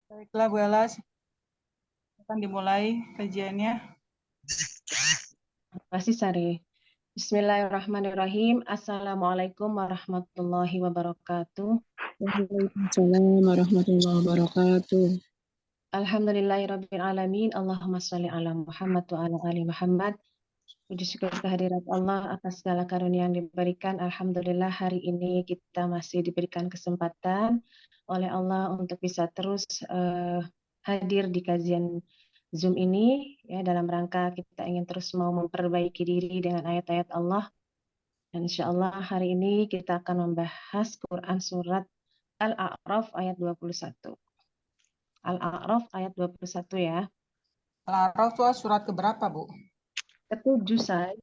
Baiklah Bu Ella, akan dimulai kajiannya. Terima kasih Sari. Bismillahirrahmanirrahim. Assalamualaikum warahmatullahi wabarakatuh. Waalaikumsalam warahmatullahi wabarakatuh. Alhamdulillahirabbil alamin. Allahumma shalli ala Muhammad wa ala ali Muhammad. Puji syukur kehadirat Allah atas segala karunia yang diberikan. Alhamdulillah hari ini kita masih diberikan kesempatan oleh Allah untuk bisa terus hadir di kajian Zoom ini ya, dalam rangka kita ingin terus mau memperbaiki diri dengan ayat-ayat Allah. Dan insya Allah hari ini kita akan membahas Quran surat Al-A'raf ayat 21. Al-A'raf ayat 21 ya. Al-A'raf itu surat keberapa Bu? Ketujuh Sari,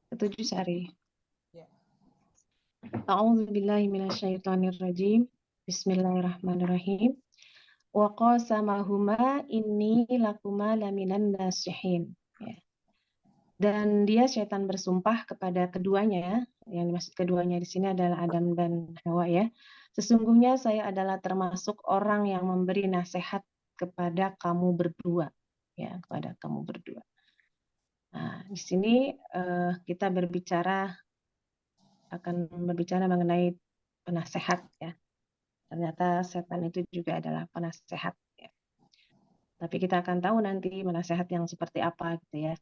ketujuh Sari. Ya. A'udzubillahi minasyaitonirrajim. Bismillahirrahmanirrahim. Wa qasamahuma inni lakuma laminan nasihin. Ya. Dan dia syaitan bersumpah kepada keduanya, yang dimaksud keduanya di sini adalah Adam dan Hawa ya. Sesungguhnya saya adalah termasuk orang yang memberi nasihat kepada kamu berdua, ya, kepada kamu berdua. Nah, di sini kita akan berbicara mengenai penasehat ya. Ternyata setan itu juga adalah penasehat ya. Tapi kita akan tahu nanti penasehat yang seperti apa gitu ya.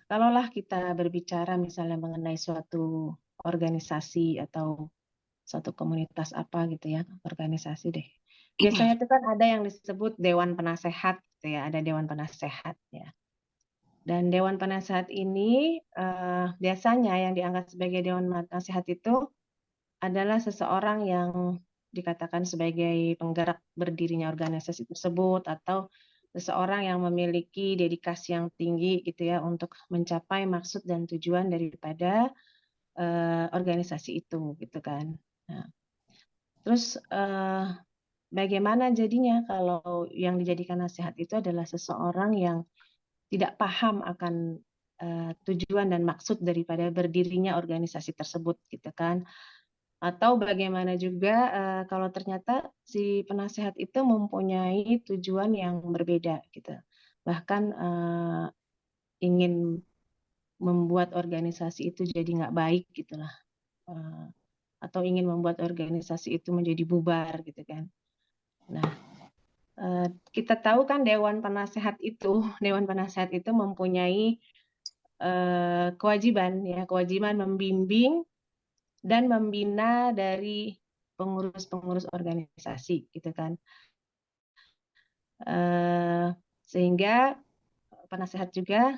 Kalaulah kita berbicara misalnya mengenai suatu organisasi atau suatu komunitas apa gitu ya, organisasi deh. Biasanya itu kan ada yang disebut dewan penasehat gitu ya, ada dewan penasehat ya. Dan dewan penasehat ini biasanya yang dianggap sebagai dewan penasehat itu adalah seseorang yang dikatakan sebagai penggerak berdirinya organisasi tersebut atau seseorang yang memiliki dedikasi yang tinggi gitu ya untuk mencapai maksud dan tujuan daripada organisasi itu gitu kan. Nah, terus bagaimana jadinya kalau yang dijadikan nasihat itu adalah seseorang yang tidak paham akan tujuan dan maksud daripada berdirinya organisasi tersebut gitu kan. Atau bagaimana juga kalau ternyata si penasehat itu mempunyai tujuan yang berbeda gitu. Bahkan ingin membuat organisasi itu jadi nggak baik gitulah. Atau ingin membuat organisasi itu menjadi bubar gitu kan. Nah, kita tahu kan dewan penasehat itu mempunyai kewajiban membimbing dan membina dari pengurus-pengurus organisasi gitu kan. Sehingga penasehat juga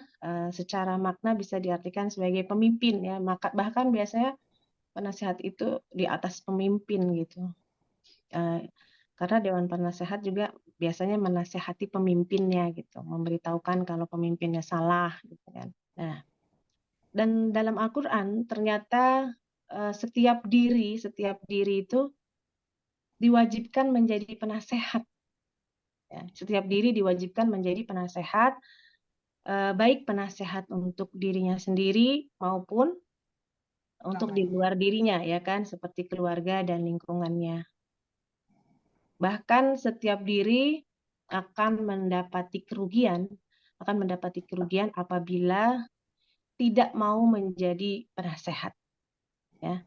secara makna bisa diartikan sebagai pemimpin ya, bahkan biasanya penasehat itu di atas pemimpin gitu. Karena dewan penasehat juga biasanya menasehati pemimpinnya gitu, memberitahukan kalau pemimpinnya salah gitu kan. Nah, dan dalam Al-Qur'an ternyata setiap diri itu diwajibkan menjadi penasehat. Ya, setiap diri diwajibkan menjadi penasehat, baik penasehat untuk dirinya sendiri maupun untuk di luar dirinya, ya kan, seperti keluarga dan lingkungannya. Bahkan setiap diri akan mendapati kerugian apabila tidak mau menjadi penasehat. Ya,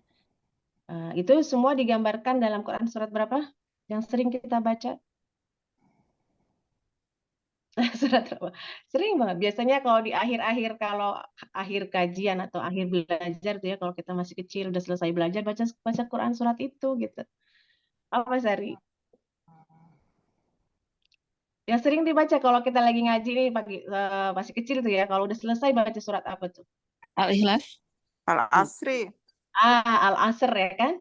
itu semua digambarkan dalam Quran surat berapa? Yang sering kita baca? Surat apa? Sering banget. Biasanya kalau di akhir kajian atau akhir belajar tuh ya, kalau kita masih kecil udah selesai belajar baca Quran surat itu gitu. Apa Sari? Yang sering dibaca kalau kita lagi ngaji nih masih kecil tuh ya, kalau udah selesai baca surat apa tuh? Al-Ikhlas. Al-Asri. Al-Asr ya kan?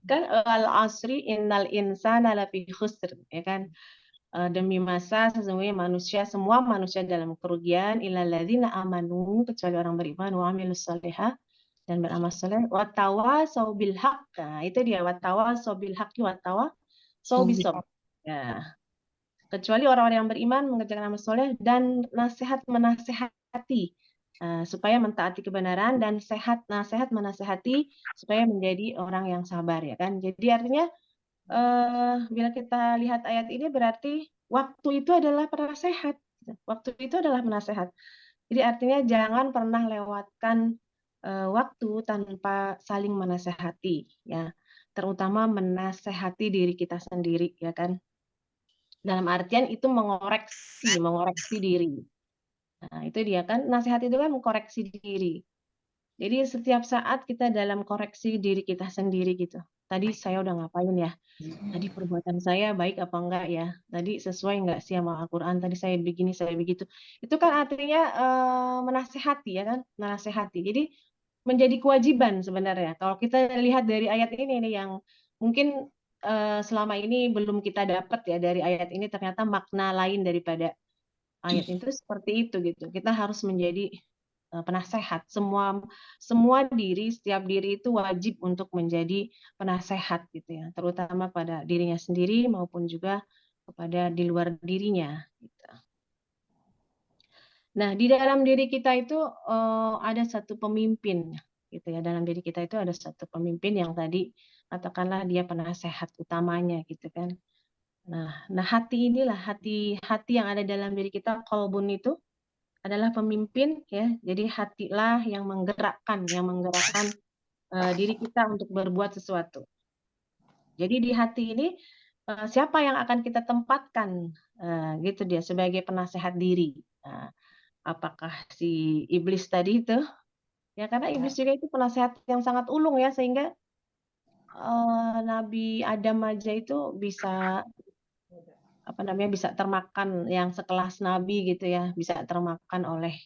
Kan Al-Asri innal insana lafi khusr ya kan? Demi masa sesungguhnya semua manusia dalam kerugian illalladzina amanu, kecuali orang beriman, wa amilus shalihah, dan beramal saleh, wa tawasau bil haqq. Nah, itu dia, wa tawasau bil haqqi wa tawasau bis sabr. Ya. Kecuali orang-orang yang beriman mengerjakan amal soleh dan menasehati supaya mentaati kebenaran dan nasihat menasehati supaya menjadi orang yang sabar ya kan. Jadi artinya bila kita lihat ayat ini berarti waktu itu adalah penasehat. Waktu itu adalah penasehat. Jadi artinya jangan pernah lewatkan waktu tanpa saling menasehati ya. Terutama menasehati diri kita sendiri ya kan. Dalam artian itu mengoreksi diri. Nah, itu dia kan nasihat itu kan mengkoreksi diri. Jadi setiap saat kita dalam koreksi diri kita sendiri gitu. Tadi saya udah ngapain ya? Tadi perbuatan saya baik apa enggak ya? Tadi sesuai enggak sih sama Al-Quran? Tadi saya begini, saya begitu. Itu kan artinya menasehati ya kan? Menasehati. Jadi menjadi kewajiban sebenarnya. Kalau kita lihat dari ayat ini nih yang mungkin selama ini belum kita dapat ya dari ayat ini ternyata makna lain daripada ayat itu seperti itu gitu. Kita harus menjadi penasehat. Semua diri, setiap diri itu wajib untuk menjadi penasehat gitu ya, terutama pada dirinya sendiri maupun juga kepada di luar dirinya gitu. Nah, di dalam diri kita itu ada satu pemimpin gitu ya. Dalam diri kita itu ada satu pemimpin yang tadi katakanlah dia penasehat utamanya gitu kan. Nah hati inilah hati yang ada dalam diri kita, qalbun itu adalah pemimpin ya. Jadi hatilah yang menggerakkan diri kita untuk berbuat sesuatu. Jadi di hati ini siapa yang akan kita tempatkan gitu dia sebagai penasehat diri. Apakah si iblis tadi itu? Ya karena iblis juga itu penasehat yang sangat ulung ya sehingga Nabi Adam aja itu bisa bisa termakan yang sekelas nabi gitu ya, bisa termakan oleh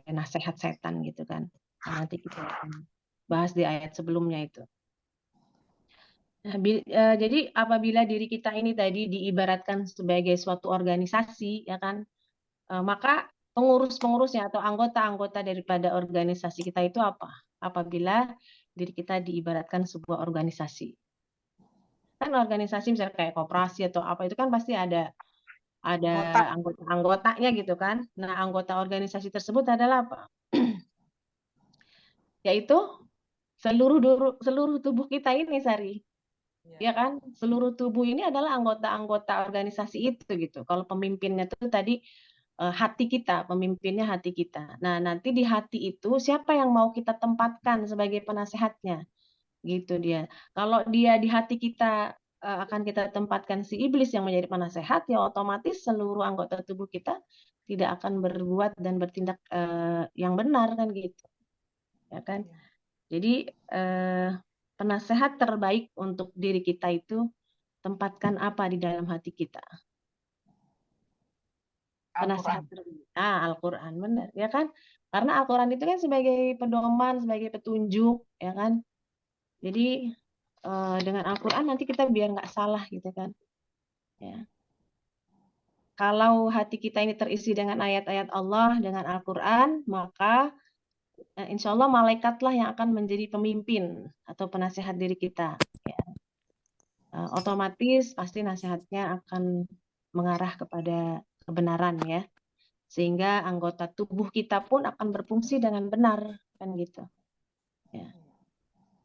nasihat setan gitu kan. Nah, nanti kita akan bahas di ayat sebelumnya itu. Nah, jadi apabila diri kita ini tadi diibaratkan sebagai suatu organisasi ya kan, maka pengurus-pengurusnya atau anggota-anggota daripada organisasi kita itu apa? Apabila diri kita diibaratkan sebuah organisasi. Kan organisasi misalnya kayak koperasi atau apa itu kan pasti ada anggota-anggotanya gitu kan. Nah, anggota organisasi tersebut adalah apa? Yaitu seluruh tubuh kita ini, Sari. Ya kan? Seluruh tubuh ini adalah anggota-anggota organisasi itu gitu. Kalau pemimpinnya itu tadi hati kita, pemimpinnya hati kita. Nah, nanti di hati itu siapa yang mau kita tempatkan sebagai penasehatnya? Gitu dia. Kalau dia di hati kita akan kita tempatkan si iblis yang menjadi penasehat, ya otomatis seluruh anggota tubuh kita tidak akan berbuat dan bertindak yang benar kan gitu. Ya kan? Jadi penasehat terbaik untuk diri kita itu tempatkan apa di dalam hati kita? Penasehat terbaik. Al-Quran, benar ya kan? Karena Al-Quran itu kan sebagai pedoman, sebagai petunjuk, ya kan? Jadi dengan Al-Quran nanti kita biar nggak salah gitu kan. Ya. Kalau hati kita ini terisi dengan ayat-ayat Allah, dengan Al-Quran, maka insya Allah malaikatlah yang akan menjadi pemimpin atau penasehat diri kita. Ya. Otomatis pasti nasihatnya akan mengarah kepada kebenaran ya. Sehingga anggota tubuh kita pun akan berfungsi dengan benar kan gitu. Ya.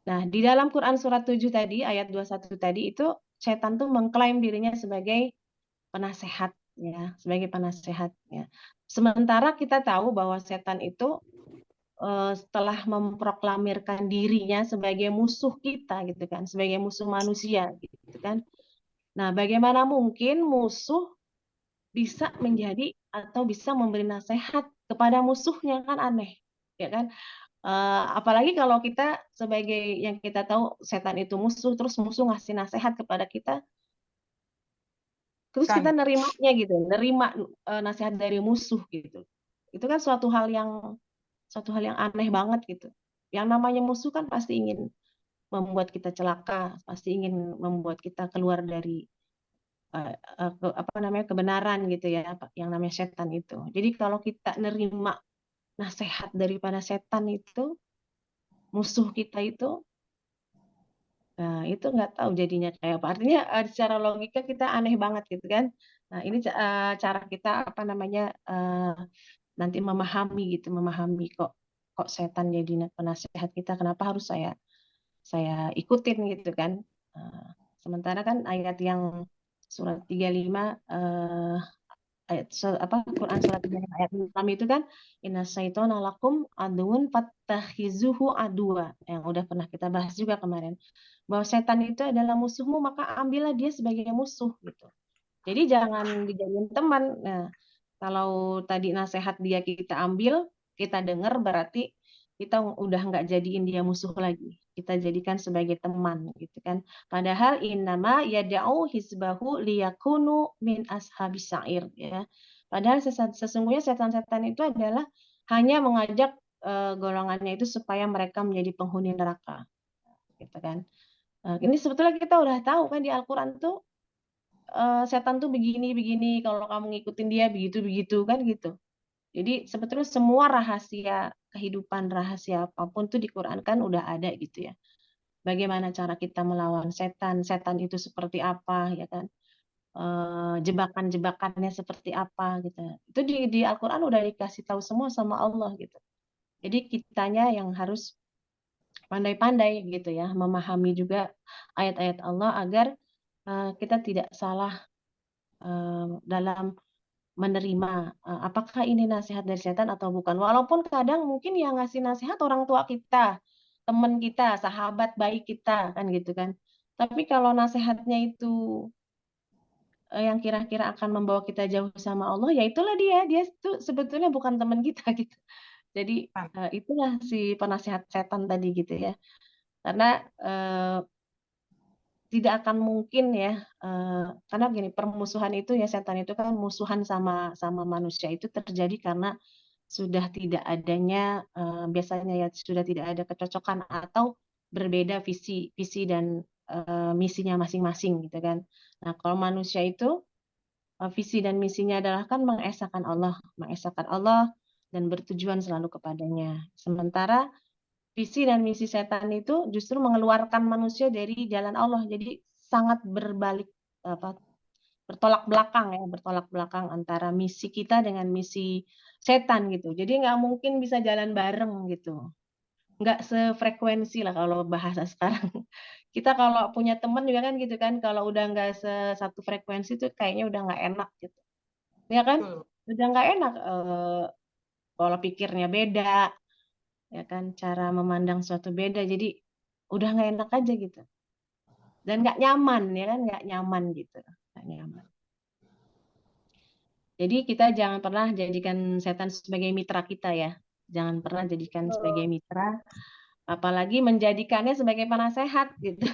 Nah, di dalam Quran surat 7 tadi, ayat 21 tadi itu setan tuh mengklaim dirinya sebagai penasehat ya, sebagai penasehat ya. Sementara kita tahu bahwa setan itu setelah memproklamirkan dirinya sebagai musuh kita gitu kan, sebagai musuh manusia gitu kan. Nah, bagaimana mungkin musuh bisa menjadi atau bisa memberi nasihat kepada musuhnya, kan aneh, ya kan? Apalagi kalau kita sebagai yang kita tahu setan itu musuh, terus musuh ngasih nasihat kepada kita, terus kita nerimanya gitu, nerima nasihat dari musuh gitu. Itu kan suatu hal yang aneh banget gitu. Yang namanya musuh kan pasti ingin membuat kita celaka, pasti ingin membuat kita keluar dari kebenaran gitu ya, yang namanya setan itu. Jadi kalau kita nerima nasihat daripada setan itu, musuh kita itu, nah itu nggak tahu jadinya kayak apa. Artinya secara logika kita aneh banget gitu kan. Nah ini cara kita nanti memahami gitu, memahami kok setan jadi penasehat kita, kenapa harus saya ikutin gitu kan. Sementara kan ayat yang surat 35 Quran surat 35 ayat 6 itu kan inna syaitana lakum aduun fattakhizuhu adua, yang udah pernah kita bahas juga kemarin, bahwa setan itu adalah musuhmu maka ambillah dia sebagai musuh gitu. Jadi jangan dijadiin teman. Nah, kalau tadi nasihat dia kita ambil, kita dengar, berarti kita udah nggak jadiin dia musuh lagi. Kita jadikan sebagai teman gitu kan. Padahal innama yad'u hizbahu liyakunu min ashabis sa'ir ya. Padahal sesungguhnya setan-setan itu adalah hanya mengajak golongannya itu supaya mereka menjadi penghuni neraka gitu kan. Ini sebetulnya kita udah tahu kan di Al-Qur'an tuh setan tuh begini, kalau kamu ngikutin dia begitu kan gitu. Jadi sebetulnya semua rahasia kehidupan, rahasia apapun tuh di Quran kan udah ada gitu ya. Bagaimana cara kita melawan setan, setan itu seperti apa ya kan. Jebakan-jebakannya seperti apa gitu. Itu di Al-Quran udah dikasih tahu semua sama Allah gitu. Jadi kitanya yang harus pandai-pandai gitu ya, memahami juga ayat-ayat Allah agar kita tidak salah dalam menerima apakah ini nasihat dari setan atau bukan. Walaupun kadang mungkin yang ngasih nasihat orang tua kita, teman kita, sahabat baik kita kan gitu kan. Tapi kalau nasihatnya itu yang kira-kira akan membawa kita jauh sama Allah, ya itulah dia itu sebetulnya bukan teman kita gitu. Jadi itulah si penasihat setan tadi gitu ya. Karena tidak akan mungkin ya, karena gini, permusuhan itu ya, setan itu kan musuhan sama manusia itu terjadi karena sudah tidak adanya biasanya ya sudah tidak ada kecocokan atau berbeda visi dan misinya masing-masing gitu kan. Nah, kalau manusia itu visi dan misinya adalah kan mengesahkan Allah dan bertujuan selalu kepadanya. Sementara visi dan misi setan itu justru mengeluarkan manusia dari jalan Allah. Jadi sangat bertolak belakang antara misi kita dengan misi setan gitu. Jadi nggak mungkin bisa jalan bareng gitu. Nggak sefrekuensi lah kalau bahasa sekarang. Kita kalau punya teman juga kan gitu kan, kalau udah nggak satu frekuensi tuh kayaknya udah nggak enak gitu. Ya kan? Udah nggak enak. Pola pikirnya beda, ya kan, cara memandang suatu beda, jadi udah nggak enak aja gitu dan nggak nyaman ya kan, nggak nyaman gitu, nggak nyaman. Jadi kita jangan pernah jadikan setan sebagai mitra kita ya, jangan pernah jadikan sebagai mitra, apalagi menjadikannya sebagai penasehat gitu.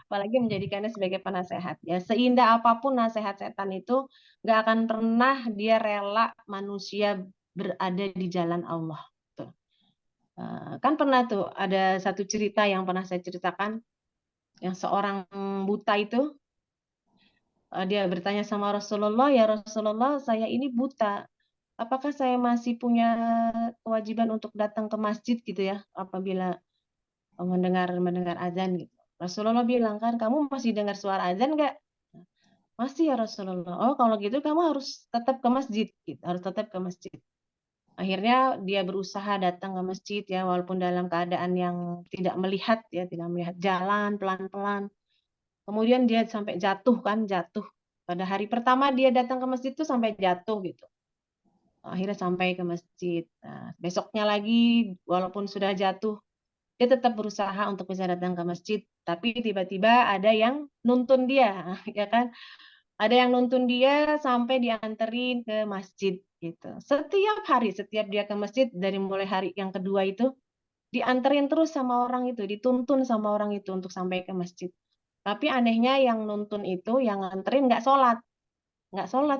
Apalagi menjadikannya sebagai penasehat ya, seindah apapun nasihat setan itu nggak akan pernah dia rela manusia berada di jalan Allah tuh. Kan pernah tuh ada satu cerita yang pernah saya ceritakan, yang seorang buta itu dia bertanya sama Rasulullah, ya Rasulullah, saya ini buta, apakah saya masih punya kewajiban untuk datang ke masjid gitu ya apabila mendengar azan gitu. Rasulullah bilang, kan kamu masih dengar suara azan nggak? Masih ya Rasulullah. Oh kalau gitu kamu harus tetap ke masjid gitu, harus tetap ke masjid. Akhirnya dia berusaha datang ke masjid ya, walaupun dalam keadaan yang tidak melihat ya, tidak melihat, jalan pelan-pelan. Kemudian dia sampai jatuh. Pada hari pertama dia datang ke masjid itu sampai jatuh gitu. Akhirnya sampai ke masjid. Nah, besoknya lagi walaupun sudah jatuh, dia tetap berusaha untuk bisa datang ke masjid, tapi tiba-tiba ada yang nuntun dia, ya kan? Ada yang nuntun dia sampai dianterin ke masjid gitu. Setiap hari, setiap dia ke masjid dari mulai hari yang kedua itu dianterin terus sama orang itu, dituntun sama orang itu untuk sampai ke masjid. Tapi anehnya yang nuntun itu, yang nganterin nggak sholat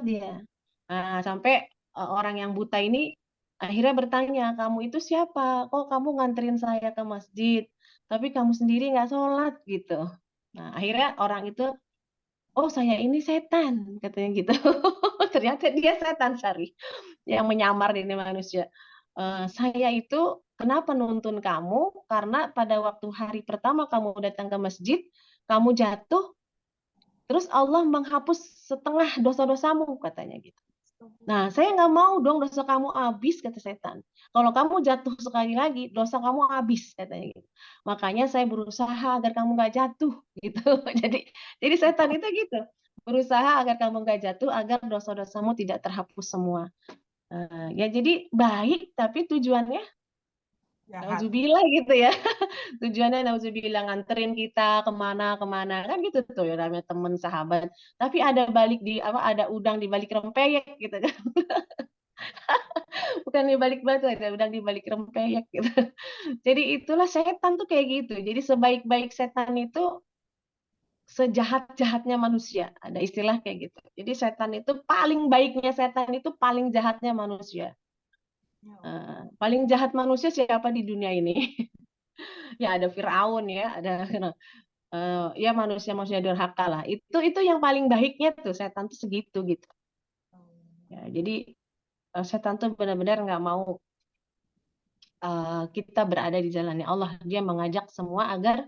dia. Nah, sampai orang yang buta ini akhirnya bertanya, kamu itu siapa? Kok kamu nganterin saya ke masjid, tapi kamu sendiri nggak sholat gitu. Nah, akhirnya orang itu, oh saya ini setan, katanya gitu. Ternyata dia setan, Sari, yang menyamar ini manusia. Saya itu kenapa nuntun kamu? Karena pada waktu hari pertama kamu datang ke masjid, kamu jatuh, terus Allah menghapus setengah dosa-dosamu, katanya gitu. Nah, saya nggak mau dong dosa kamu habis, kata setan. Kalau kamu jatuh sekali lagi, dosa kamu habis, katanya gitu. Makanya saya berusaha agar kamu nggak jatuh, gitu. Jadi setan itu gitu, berusaha agar kamu nggak jatuh, agar dosa-dosamu tidak terhapus semua. Ya jadi baik, tapi tujuannya Jahat. nauzubillah gitu ya. Tujuannya nauzubillah nganterin kita kemana-kemana kan gitu tuh ya namanya teman sahabat. Tapi ada balik di apa ada udang di balik rempeyek gitu kan. Bukan di balik batu, ada udang di balik rempeyek gitu. Jadi itulah setan tuh kayak gitu. Jadi sebaik-baik setan itu sejahat-jahatnya manusia. Ada istilah kayak gitu. Jadi setan itu paling baiknya setan itu paling jahatnya manusia. Ya Allah. Paling jahat manusia siapa di dunia ini? Ya ada Firaun ya, ada ya manusia-manusia durhaka lah. Itu yang paling baiknya tuh setan tuh segitu gitu. Ya, jadi setan tuh benar-benar nggak mau kita berada di jalannya Allah. Dia mengajak semua agar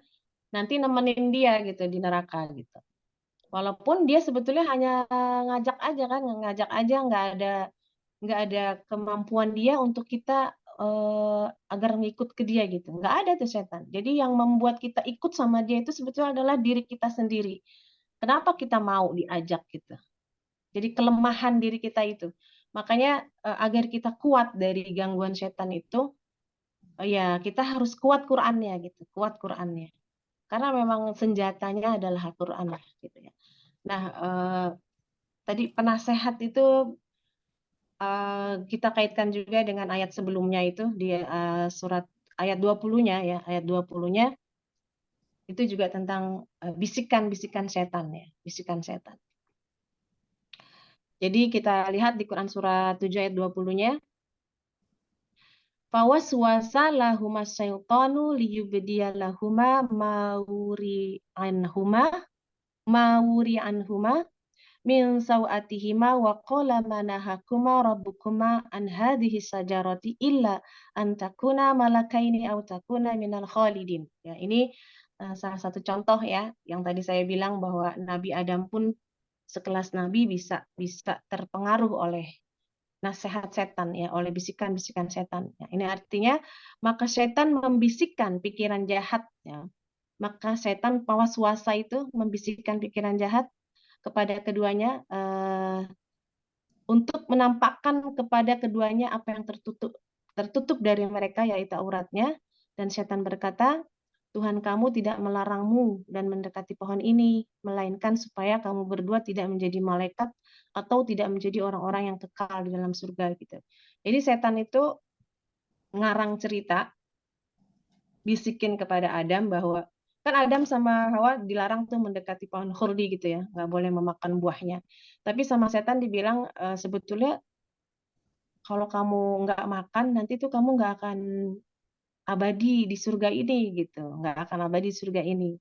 nanti nemenin dia gitu di neraka gitu. Walaupun dia sebetulnya hanya ngajak aja kan, ngajak aja nggak ada kemampuan dia untuk kita agar ngikut ke dia gitu. Nggak ada tuh setan. Jadi yang membuat kita ikut sama dia itu sebetulnya adalah diri kita sendiri. Kenapa kita mau diajak gitu? Jadi kelemahan diri kita itu. Makanya agar kita kuat dari gangguan setan itu, ya kita harus kuat Qur'annya gitu, kuat Qur'annya. Karena memang senjatanya adalah Al-Qur'an lah gitu ya. Nah, tadi penasehat itu kita kaitkan juga dengan ayat sebelumnya itu di surat ayat 20-nya ya, ayat 20-nya itu juga tentang bisikan-bisikan setan ya, bisikan setan. Jadi kita lihat di Quran surat 7 ayat 20-nya, fawaswasa lahuma syaitanu liyubdiya lahuma mawuri anhuma min sawatihima wa qala manahakuma rabbukuma an hadhihi sajarati illa an takuna malakaini aw takuna minal khalidin. Ya, ini salah satu contoh ya yang tadi saya bilang bahwa Nabi Adam pun sekelas nabi bisa bisa terpengaruh oleh nasihat setan ya, oleh bisikan-bisikan setan. Ya, ini artinya maka setan membisikkan pikiran jahat ya. Maka setan pawaswasa itu membisikkan pikiran jahat kepada keduanya untuk menampakkan kepada keduanya apa yang tertutup dari mereka yaitu auratnya, dan setan berkata, Tuhan kamu tidak melarangmu dan mendekati pohon ini, melainkan supaya kamu berdua tidak menjadi malaikat atau tidak menjadi orang-orang yang kekal di dalam surga gitu. Jadi setan itu ngarang cerita, bisikin kepada Adam bahwa kan Adam sama Hawa dilarang tuh mendekati pohon khuldi gitu ya, nggak boleh memakan buahnya. Tapi sama setan dibilang sebetulnya kalau kamu nggak makan nanti tuh kamu nggak akan abadi di surga ini gitu, nggak akan abadi di surga ini.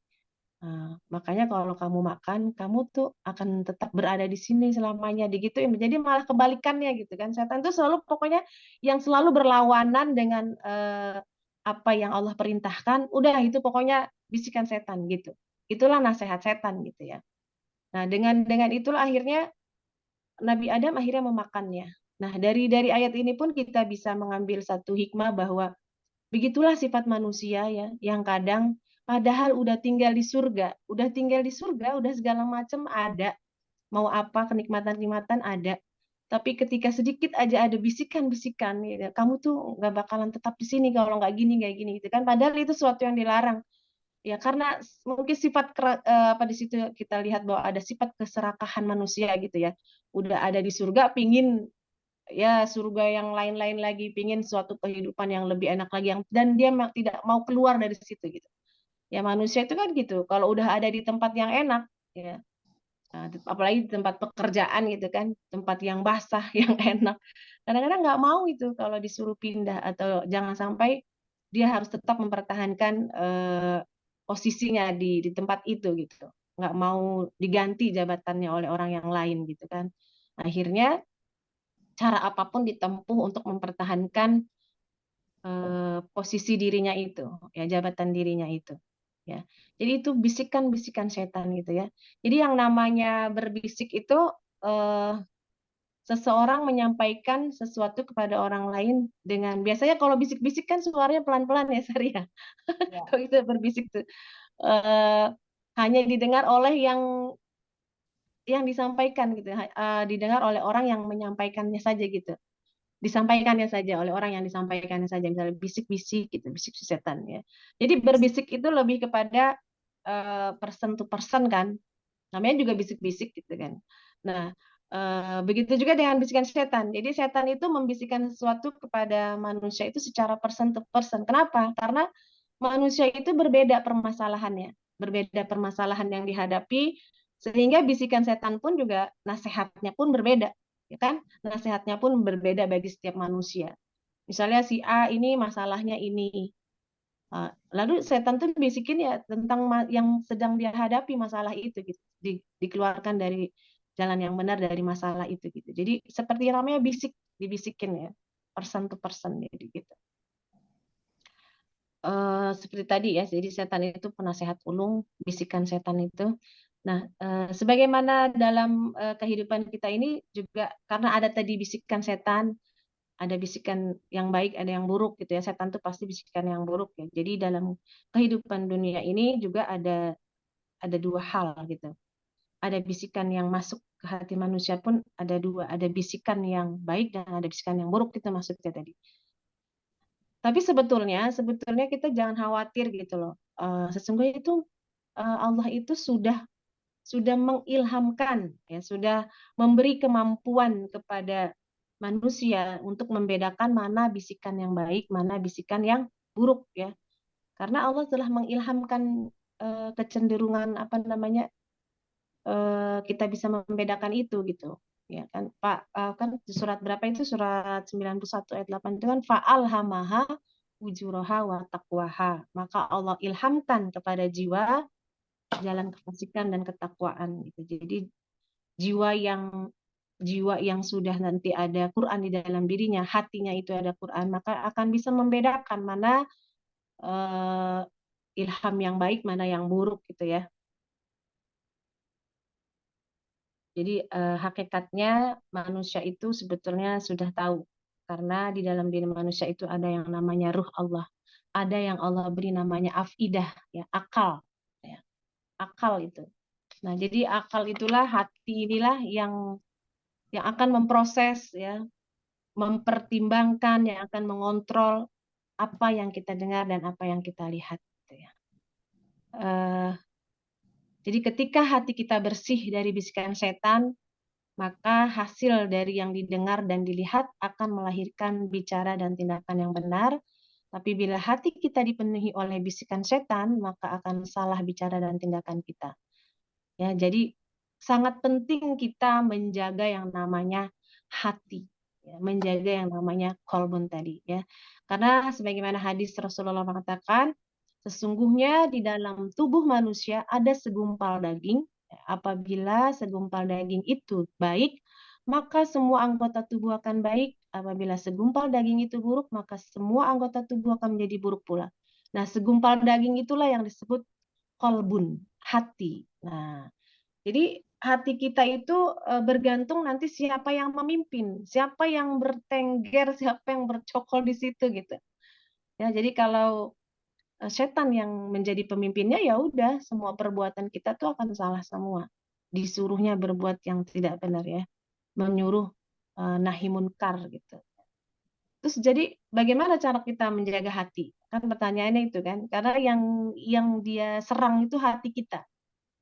Makanya kalau kamu makan, kamu tuh akan tetap berada di sini selamanya, digituin. Jadi malah kebalikannya gitu kan. Setan tuh selalu pokoknya yang selalu berlawanan dengan apa yang Allah perintahkan, udah itu pokoknya bisikan setan gitu. Itulah nasihat setan gitu ya. Nah, dengan itulah akhirnya Nabi Adam akhirnya memakannya. Nah, dari ayat ini pun kita bisa mengambil satu hikmah bahwa begitulah sifat manusia ya, yang kadang padahal udah segala macam ada, mau apa kenikmatan-kenikmatan ada. Tapi ketika sedikit aja ada bisikan-bisikan, ya, kamu tuh nggak bakalan tetap di sini kalau nggak gini, gitu kan. Padahal itu sesuatu yang dilarang. Ya karena mungkin apa di situ kita lihat bahwa ada sifat keserakahan manusia gitu ya. Udah ada di surga, pingin ya surga yang lain-lain lagi, pingin suatu kehidupan yang lebih enak lagi yang dan dia tidak mau keluar dari situ gitu. Ya manusia itu kan gitu. Kalau udah ada di tempat yang enak, ya apalagi di tempat pekerjaan gitu kan, tempat yang basah, yang enak. Kadang-kadang nggak mau itu kalau disuruh pindah atau jangan sampai dia harus tetap mempertahankan posisinya di tempat itu gitu. Nggak mau diganti jabatannya oleh orang yang lain gitu kan. Akhirnya cara apapun ditempuh untuk mempertahankan posisi dirinya itu, ya jabatan dirinya itu. Ya, jadi itu bisikan-bisikan setan gitu ya. Jadi yang namanya berbisik itu eh, seseorang menyampaikan sesuatu kepada orang lain dengan, biasanya kalau bisik-bisik kan suaranya pelan-pelan ya, Sari ya. Ya. Kalau kita berbisik tuh hanya didengar oleh yang disampaikan gitu, didengar oleh orang yang menyampaikannya saja gitu. Disampaikannya saja oleh orang yang disampaikannya saja, misalnya bisik-bisik gitu, bisik setan ya. Jadi berbisik itu lebih kepada person to person kan, namanya juga bisik-bisik gitu kan. Nah, begitu juga dengan bisikan setan. Jadi setan itu membisikkan sesuatu kepada manusia itu secara person to person. Kenapa? Karena manusia itu berbeda permasalahannya, berbeda permasalahan yang dihadapi, sehingga bisikan setan pun juga nasihatnya pun berbeda, ya kan? Nasihatnya pun berbeda bagi setiap manusia. Misalnya si A ini masalahnya ini, lalu setan tuh bisikin ya tentang yang sedang dia hadapi masalah itu gitu, dikeluarkan dari jalan yang benar dari masalah itu gitu. Jadi seperti namanya bisik, dibisikin ya, person to person jadi gitu. Seperti tadi ya, jadi setan itu penasehat ulung, bisikan setan itu. Nah, sebagaimana dalam kehidupan kita ini juga karena ada tadi bisikan setan, ada bisikan yang baik, ada yang buruk gitu ya. Setan itu pasti bisikan yang buruk ya. Jadi dalam kehidupan dunia ini juga ada dua hal gitu. Ada bisikan yang masuk ke hati manusia pun ada dua, ada bisikan yang baik dan ada bisikan yang buruk, itu maksudnya tadi. Tapi sebetulnya kita jangan khawatir gitu loh. Sesungguhnya itu Allah itu sudah mengilhamkan ya, sudah memberi kemampuan kepada manusia untuk membedakan mana bisikan yang baik, mana bisikan yang buruk ya. Karena Allah telah mengilhamkan kecenderungan apa namanya, kita bisa membedakan itu gitu. Ya kan Pak, kan di surat berapa itu, surat 91 ayat 8 itu kan fa'alhamaha ujuraha wa taqwaha. Maka Allah ilhamkan kepada jiwa jalan kefasikan dan ketakwaan gitu. Jadi jiwa yang sudah nanti ada Quran di dalam dirinya, hatinya itu ada Quran, maka akan bisa membedakan mana ilham yang baik, mana yang buruk gitu ya. Jadi hakikatnya manusia itu sebetulnya sudah tahu, karena di dalam diri manusia itu ada yang namanya ruh Allah, ada yang Allah beri namanya afidah ya, akal ya, akal itu. Nah, jadi akal itulah, hati inilah yang akan memproses ya, mempertimbangkan, yang akan mengontrol apa yang kita dengar dan apa yang kita lihat gitu ya. Jadi ketika hati kita bersih dari bisikan setan, maka hasil dari yang didengar dan dilihat akan melahirkan bicara dan tindakan yang benar. Tapi bila hati kita dipenuhi oleh bisikan setan, maka akan salah bicara dan tindakan kita. Ya, jadi sangat penting kita menjaga yang namanya hati, ya, menjaga yang namanya kolbun tadi, ya. Karena sebagaimana hadis Rasulullah mengatakan, sesungguhnya di dalam tubuh manusia ada segumpal daging. Apabila segumpal daging itu baik, maka semua anggota tubuh akan baik. Apabila segumpal daging itu buruk, maka semua anggota tubuh akan menjadi buruk pula. Nah, segumpal daging itulah yang disebut kolbun, hati. Nah, jadi hati kita itu bergantung nanti siapa yang memimpin, siapa yang bertengger, siapa yang bercokol di situ gitu. Ya, jadi kalau setan yang menjadi pemimpinnya, ya udah semua perbuatan kita tuh akan salah semua. Disuruhnya berbuat yang tidak benar ya, menyuruh nahi munkar gitu. Terus jadi bagaimana cara kita menjaga hati? Kan pertanyaannya itu kan, karena yang dia serang itu hati kita.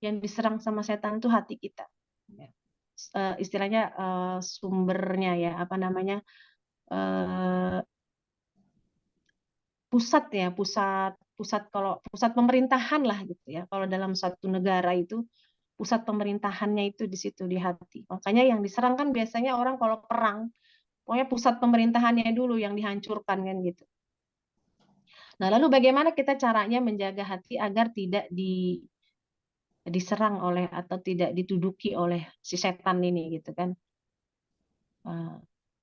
Yang diserang sama setan itu hati kita. Istilahnya sumbernya ya, apa namanya, pusat ya, kalau pusat pemerintahan lah gitu ya. Kalau dalam satu negara itu pusat pemerintahannya itu di situ, di hati. Makanya yang diserang kan biasanya orang kalau perang, pokoknya pusat pemerintahannya dulu yang dihancurkan kan gitu. Nah, lalu bagaimana kita caranya menjaga hati agar tidak diserang oleh atau tidak dituduki oleh si setan ini gitu kan?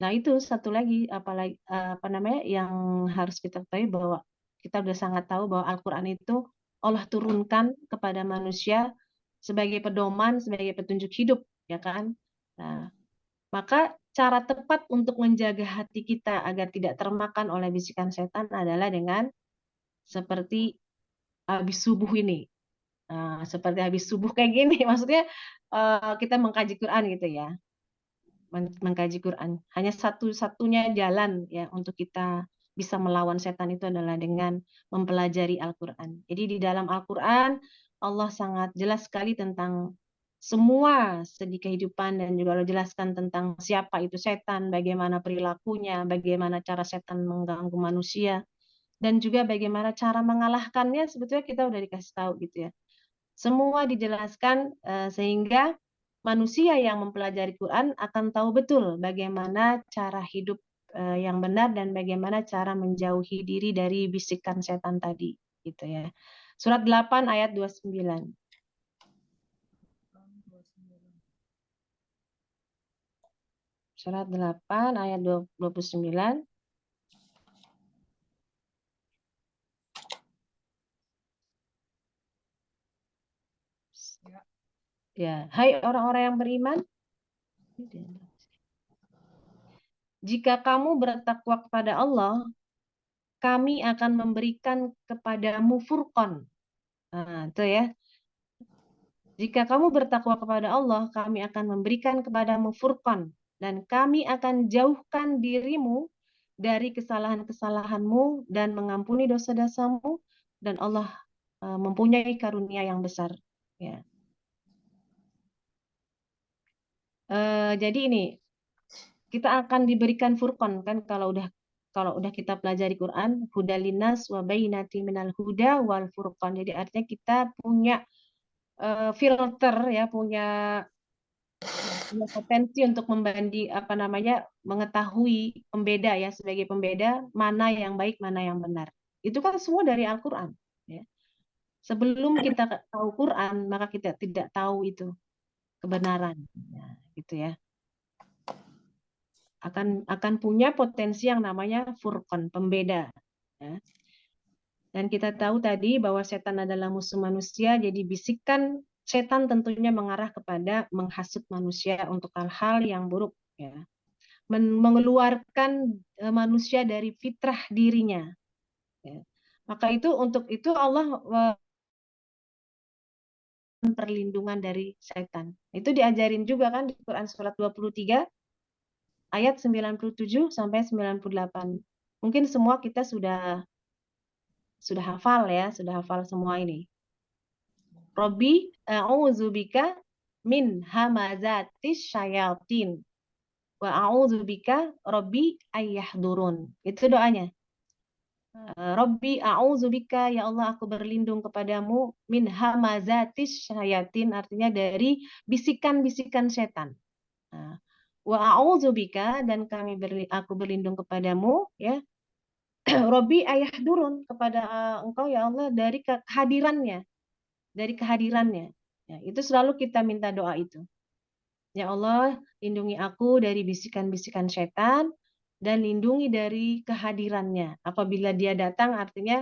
Nah, itu satu lagi, apalagi apa namanya, yang harus kita ketahui bahwa kita sudah sangat tahu bahwa Al-Quran itu Allah turunkan kepada manusia sebagai pedoman, sebagai petunjuk hidup, ya kan? Nah, maka cara tepat untuk menjaga hati kita agar tidak termakan oleh bisikan setan adalah dengan seperti habis subuh ini. Seperti habis subuh kayak gini, maksudnya kita mengkaji Quran gitu ya, mengkaji Quran. Hanya satu-satunya jalan ya untuk kita bisa melawan setan itu adalah dengan mempelajari Al-Quran. Jadi di dalam Al-Quran Allah sangat jelas sekali tentang semua segi kehidupan, dan juga Allah jelaskan tentang siapa itu setan, bagaimana perilakunya, bagaimana cara setan mengganggu manusia, dan juga bagaimana cara mengalahkannya. Sebetulnya kita udah dikasih tahu gitu ya. Semua dijelaskan sehingga manusia yang mempelajari Quran akan tahu betul bagaimana cara hidup yang benar dan bagaimana cara menjauhi diri dari bisikan setan tadi gitu ya. Surat 8 ayat 29. Surat 8 ayat 29. Ya, hai orang-orang yang beriman, jika kamu bertakwa kepada Allah, kami akan memberikan kepadamu furqan. Nah, itu ya. Jika kamu bertakwa kepada Allah, kami akan memberikan kepadamu furqan, dan kami akan jauhkan dirimu dari kesalahan-kesalahanmu dan mengampuni dosa-dosamu, dan Allah mempunyai karunia yang besar. Ya. Jadi ini kita akan diberikan furqan kan kalau udah kita pelajari Quran, hudalinas wa bainati minal huda wal furqan. Jadi artinya kita punya filter ya, punya potensi untuk mengetahui pembeda ya, sebagai pembeda mana yang baik mana yang benar. Itu kan semua dari Al-Qur'an ya. Sebelum kita tahu Quran, maka kita tidak tahu itu kebenaran. Ya, gitu ya. Akan punya potensi yang namanya furqan, pembeda. Ya. Dan kita tahu tadi bahwa setan adalah musuh manusia, jadi bisikan setan tentunya mengarah kepada menghasut manusia untuk hal-hal yang buruk, ya. Mengeluarkan manusia dari fitrah dirinya. Ya. Maka untuk itu Allah perlindungan dari setan. Itu diajarin juga kan di Quran surat 23 ayat 97 sampai 98. Mungkin semua kita sudah hafal ya, sudah hafal semua ini. Robbi a'udzubika min hamazatis syayatin wa a'udzubika robbi ayyahdurun. Itu doanya. Robbi a'udzubika, ya Allah aku berlindung kepadamu, min hamazatis syayatin, artinya dari bisikan-bisikan setan. Wa a'udzubika, dan aku berlindung kepadamu ya Robbi ayahdurun, kepada engkau ya Allah dari kehadirannya, ya, itu selalu kita minta doa itu. Ya Allah, lindungi aku dari bisikan-bisikan setan dan lindungi dari kehadirannya. Apabila dia datang artinya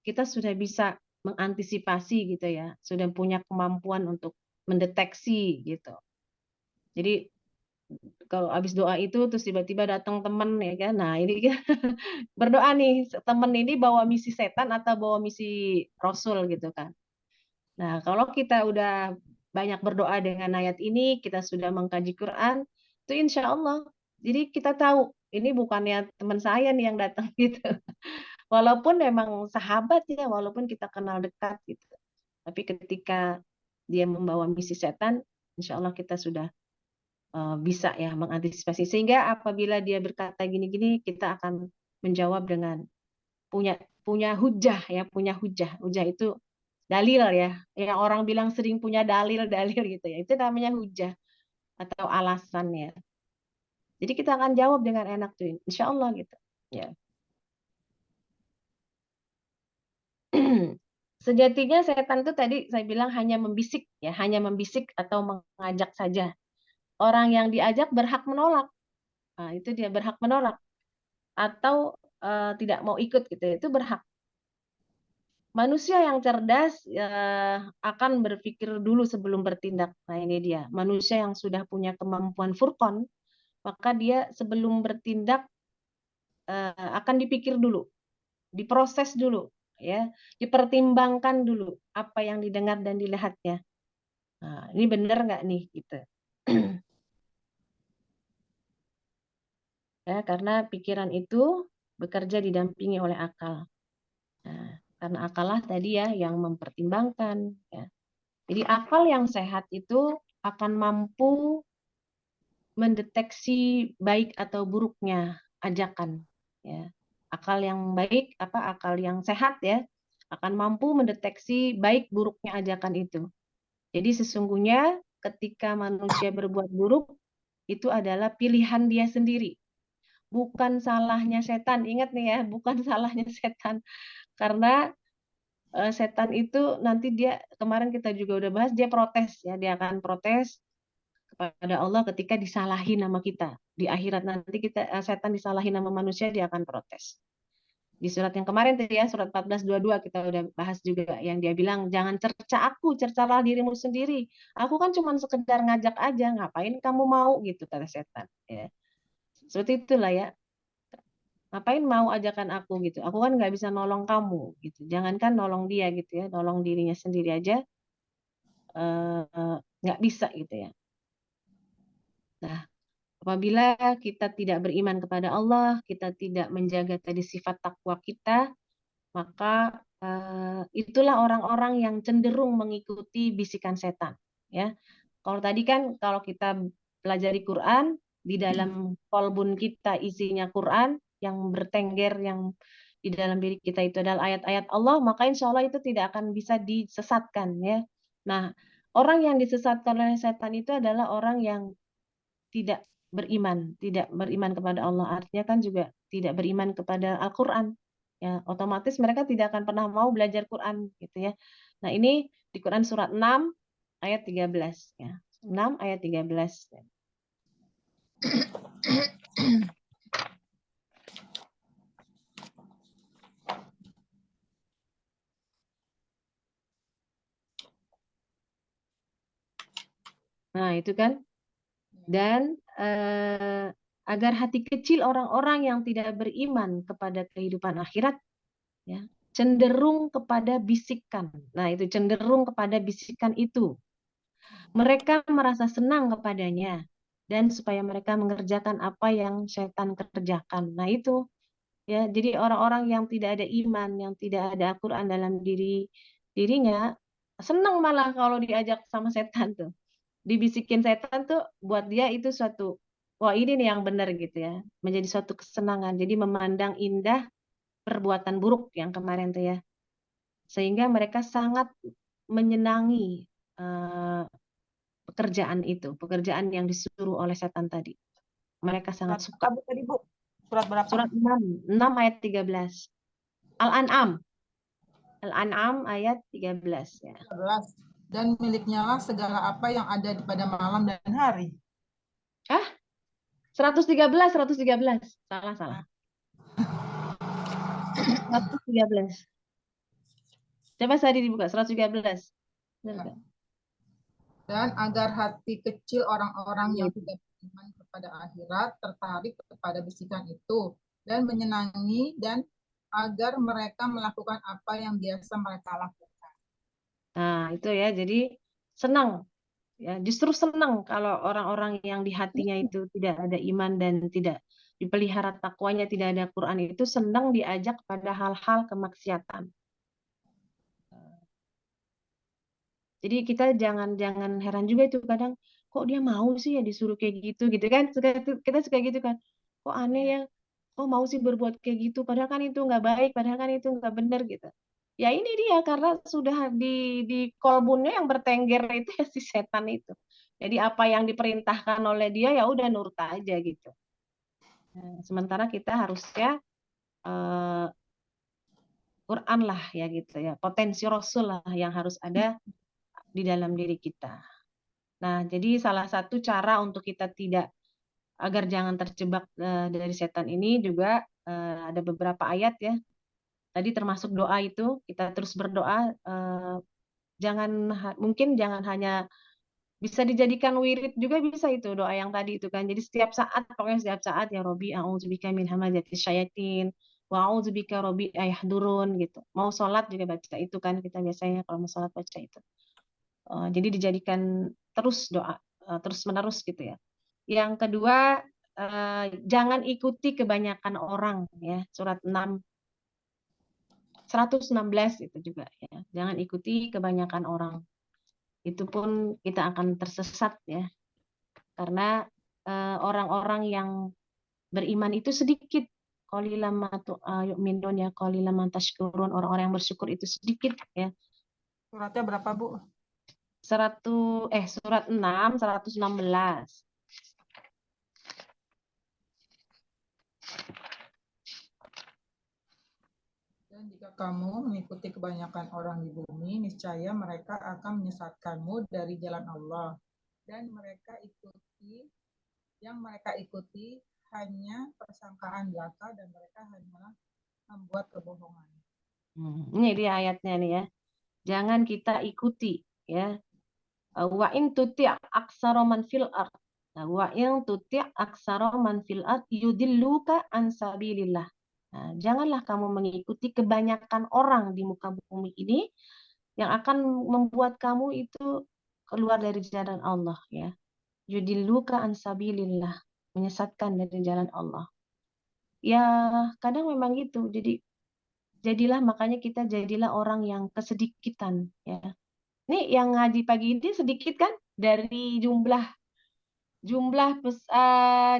kita sudah bisa mengantisipasi gitu ya, sudah punya kemampuan untuk mendeteksi gitu. Jadi kalau habis doa itu terus tiba-tiba datang teman ya kan, nah ini berdoa nih, teman ini bawa misi setan atau bawa misi Rasul gitu kan. Nah kalau kita udah banyak berdoa dengan ayat ini, kita sudah mengkaji Quran, itu insya Allah. Jadi kita tahu ini bukannya teman saya nih yang datang gitu. Walaupun memang sahabat ya, walaupun kita kenal dekat gitu. Tapi ketika dia membawa misi setan, insya Allah kita sudah bisa ya mengantisipasi, sehingga apabila dia berkata gini-gini kita akan menjawab dengan punya hujah ya, punya hujah itu dalil ya, yang orang bilang sering punya dalil gitu ya, itu namanya hujah atau alasan ya. Jadi kita akan jawab dengan enak tuh insya Allah gitu ya. Sejatinya setan itu tadi saya bilang hanya membisik ya, hanya membisik atau mengajak saja. Orang yang diajak berhak menolak. Nah, itu dia berhak menolak atau tidak mau ikut gitu, itu berhak. Manusia yang cerdas akan berpikir dulu sebelum bertindak. Nah ini dia, manusia yang sudah punya kemampuan furqan, maka dia sebelum bertindak akan dipikir dulu, diproses dulu, ya, dipertimbangkan dulu apa yang didengar dan dilihatnya. Nah, ini benar nggak nih gitu. Ya, karena pikiran itu bekerja didampingi oleh akal. Nah, karena akal lah tadi ya yang mempertimbangkan. Ya. Jadi akal yang sehat itu akan mampu mendeteksi baik atau buruknya ajakan. Ya. Akal yang baik, akal yang sehat ya, akan mampu mendeteksi baik buruknya ajakan itu. Jadi sesungguhnya ketika manusia berbuat buruk, itu adalah pilihan dia sendiri. Bukan salahnya setan. Ingat nih ya, bukan salahnya setan. Karena setan itu nanti dia, kemarin kita juga udah bahas, dia protes ya, dia akan protes kepada Allah ketika disalahin nama kita. Di akhirat nanti setan disalahin nama manusia, dia akan protes. Di surat yang kemarin tadi ya, surat 14:22 kita udah bahas juga, yang dia bilang jangan cerca aku, cercalah dirimu sendiri. Aku kan cuma sekedar ngajak aja, ngapain kamu mau gitu, kata setan. Ya. Seperti itulah ya. Ngapain mau ajakan aku gitu? Aku kan nggak bisa nolong kamu gitu. Jangankan nolong dia gitu ya, nolong dirinya sendiri aja nggak bisa gitu ya. Nah, apabila kita tidak beriman kepada Allah, kita tidak menjaga tadi sifat takwa kita, maka itulah orang-orang yang cenderung mengikuti bisikan setan. Ya, kalau tadi kan kalau kita pelajari Quran, di dalam kolbun kita isinya Quran, yang bertengger, yang di dalam diri kita itu adalah ayat-ayat Allah, maka insya Allah itu tidak akan bisa disesatkan ya. Nah, orang yang disesatkan oleh setan itu adalah orang yang tidak beriman kepada Allah. Artinya kan juga tidak beriman kepada Al-Quran. Ya, otomatis mereka tidak akan pernah mau belajar Quran gitu ya. Nah, ini di Quran surat 6 ayat 13 ya. 6 ayat 13. Nah, itu kan. Dan agar hati kecil orang-orang yang tidak beriman kepada kehidupan akhirat ya, cenderung kepada bisikan. Nah, itu cenderung kepada bisikan itu. Mereka merasa senang kepadanya dan supaya mereka mengerjakan apa yang setan kerjakan. Nah, itu ya. Jadi orang-orang yang tidak ada iman, yang tidak ada Al-Qur'an dalam dirinya, senang malah kalau diajak sama setan tuh. Dibisikin setan tuh buat dia itu suatu, wah ini nih yang benar gitu ya. Menjadi suatu kesenangan. Jadi memandang indah perbuatan buruk yang kemarin tuh ya. Sehingga mereka sangat menyenangi pekerjaan yang disuruh oleh setan tadi. Mereka sangat suka. Surat tadi Bu? Surat berapa? Surat 6 ayat 13. Al-An'am. Al-An'am ayat 13 ya. 11. Dan miliknya lah segala apa yang ada pada malam dan hari. 113. Salah. 113. Coba saya dibuka 113. Benar. Dan agar hati kecil orang-orang yang tidak beriman kepada akhirat tertarik kepada bisikan itu dan menyenangi, dan agar mereka melakukan apa yang biasa mereka lakukan. Nah, itu ya. Jadi senang ya, justru senang kalau orang-orang yang di hatinya itu tidak ada iman dan tidak dipelihara takwanya, tidak ada Quran, itu senang diajak pada hal-hal kemaksiatan. Jadi kita jangan heran juga itu kadang, kok dia mau sih ya disuruh kayak gitu kan? Kita suka gitu kan? Kok aneh ya? Kok mau sih berbuat kayak gitu? Padahal kan itu nggak baik, padahal kan itu nggak benar gitu. Ya ini dia, karena sudah di kolbunnya yang bertengger itu ya si setan itu. Jadi apa yang diperintahkan oleh dia ya udah nurut aja gitu. Nah, sementara kita harusnya Quran lah ya gitu ya, potensi Rasul lah yang harus ada di dalam diri kita. Nah, jadi salah satu cara untuk kita agar jangan terjebak dari setan ini juga ada beberapa ayat ya. Tadi termasuk doa itu, kita terus berdoa, mungkin jangan hanya Bisa dijadikan wirid juga, bisa itu doa yang tadi itu kan. Jadi setiap saat, pokoknya setiap saat, ya Robi a'udzubika min hamazatis syayatin wa a'udzubika Robi ayahdurun gitu. Mau sholat juga baca itu kan, kita biasanya kalau mau sholat baca itu. Jadi dijadikan terus doa, terus menerus gitu ya. Yang kedua, jangan ikuti kebanyakan orang ya. Surat 116 itu juga ya. Jangan ikuti kebanyakan orang. Itu pun kita akan tersesat ya. Karena orang-orang yang beriman itu sedikit. Qalilan ma yu'minun ya, qalilan ma tashkurun. Orang-orang yang bersyukur itu sedikit ya. Suratnya berapa, Bu? Surat 6 116. Dan jika kamu mengikuti kebanyakan orang di bumi, niscaya mereka akan menyesatkanmu dari jalan Allah. Dan yang mereka ikuti hanya persangkaan belaka dan mereka hanyalah membuat kebohongan. Ini dia ayatnya nih ya. Jangan kita ikuti ya. Wa in tuti' aksara man fil ard. Nah, wa in tuti' aksara man fil ard yudilluka an sabilillah. Nah, janganlah kamu mengikuti kebanyakan orang di muka bumi ini yang akan membuat kamu itu keluar dari jalan Allah ya. Yudilluka an sabilillah, menyesatkan dari jalan Allah. Ya, kadang memang gitu. Jadi makanya kita jadilah orang yang kesedikitan ya. Ini yang ngaji pagi ini sedikit kan, dari jumlah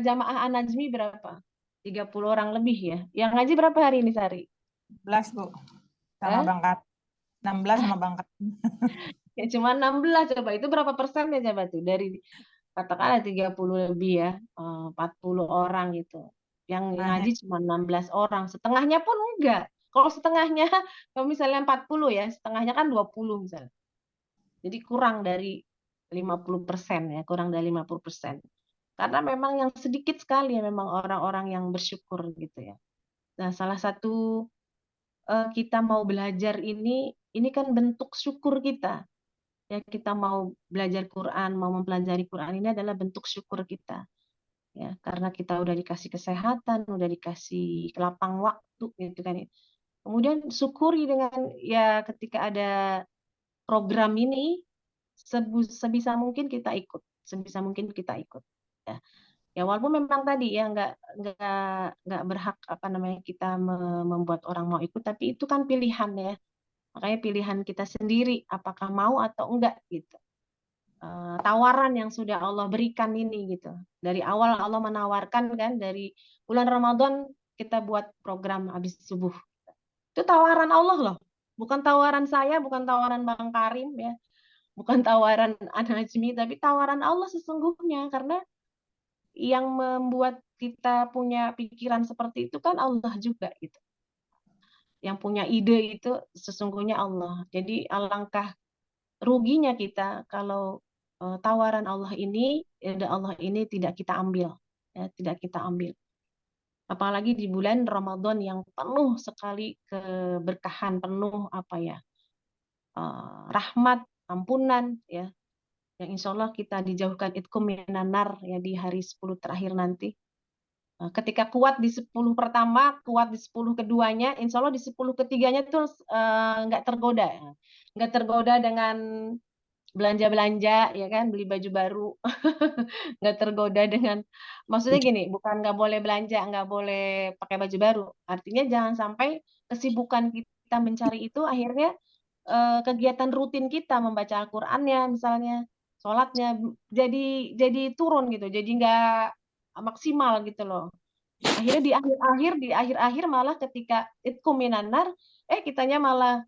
jamaah An-Najmi berapa? 30 orang lebih ya. Yang ngaji berapa hari ini, Sari? 11, Bu. Sama bangkat. 16 sama bangkat. Ya cuma 16, coba itu berapa persen ya coba tuh dari katakanlah 30 lebih ya, 40 orang gitu. Yang ngaji cuma 16 orang, setengahnya pun enggak. Kalau setengahnya, kalau misalnya 40 ya, setengahnya kan 20 misalnya. Jadi kurang dari 50% ya, kurang dari 50%. Karena memang yang sedikit sekali ya memang orang-orang yang bersyukur gitu ya. Nah, salah satu kita mau belajar ini kan bentuk syukur kita. Ya, kita mau belajar Quran, mau mempelajari Quran ini adalah bentuk syukur kita. Ya, karena kita udah dikasih kesehatan, udah dikasih lapang waktu gitu kan. Kemudian syukuri dengan ya ketika ada program ini sebisa mungkin kita ikut, sebisa mungkin kita ikut. Ya. Ya walaupun memang tadi ya nggak berhak apa namanya kita membuat orang mau ikut, tapi itu kan pilihan ya. Makanya pilihan kita sendiri apakah mau atau enggak gitu. Tawaran yang sudah Allah berikan ini gitu. Dari awal Allah menawarkan kan, dari bulan Ramadan kita buat program habis subuh. Itu tawaran Allah loh. Bukan tawaran saya, bukan tawaran Bang Karim ya. Bukan tawaran An-Najmi, tapi tawaran Allah sesungguhnya, karena yang membuat kita punya pikiran seperti itu kan Allah juga gitu. Yang punya ide itu sesungguhnya Allah. Jadi alangkah ruginya kita kalau tawaran Allah ini, ide Allah ini tidak kita ambil, ya, tidak kita ambil. Apalagi di bulan Ramadan yang penuh sekali keberkahan, penuh apa ya, rahmat, ampunan, ya, yang insya Allah kita dijauhkan itqum minan nar ya di hari 10 terakhir nanti. Ketika kuat di 10 pertama, kuat di 10 keduanya, insya Allah di 10 ketiganya tuh nggak tergoda, nggak tergoda dengan belanja-belanja ya kan, beli baju baru, nggak tergoda dengan, maksudnya gini, bukan nggak boleh belanja, nggak boleh pakai baju baru, artinya jangan sampai kesibukan kita mencari itu akhirnya kegiatan rutin kita membaca Al-Qur'annya misalnya, sholatnya jadi turun gitu, jadi nggak maksimal gitu loh. Akhirnya di akhir-akhir malah ketika itqum minan nar, kitanya malah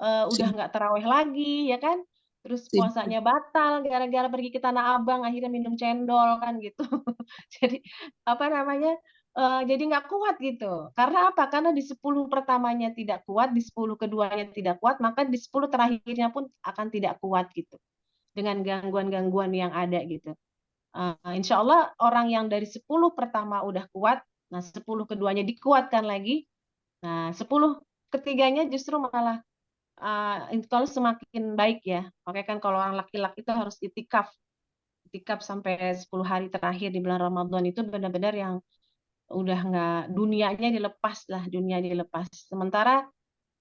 udah nggak tarawih lagi ya kan, terus puasanya batal gara-gara pergi ke Tanah Abang akhirnya minum cendol kan gitu. Jadi apa namanya, jadi nggak kuat gitu. Karena apa? Karena di 10 pertamanya tidak kuat, di 10 keduanya tidak kuat, maka di 10 terakhirnya pun akan tidak kuat gitu. Dengan gangguan-gangguan yang ada gitu. Insya Allah orang yang dari 10 pertama udah kuat, nah 10 keduanya dikuatkan lagi, nah 10 ketiganya justru malah kalau semakin baik ya. Makanya kan kalau orang laki-laki itu harus itikaf sampai 10 hari terakhir di bulan Ramadan itu benar-benar yang udah nggak, dunianya dilepas lah, dunia dilepas. Sementara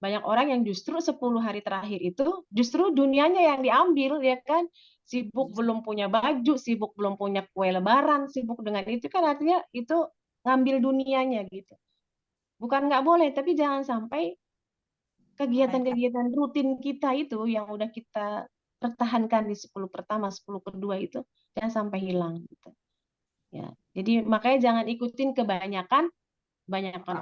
banyak orang yang justru 10 hari terakhir itu justru dunianya yang diambil, ya kan, sibuk belum punya baju, sibuk belum punya kue lebaran, sibuk dengan itu kan artinya itu ngambil dunianya gitu. Bukan nggak boleh, tapi jangan sampai kegiatan-kegiatan rutin kita itu yang udah kita pertahankan di 10 pertama, 10 kedua itu jangan sampai hilang gitu. Ya. Jadi makanya jangan ikutin kebanyakan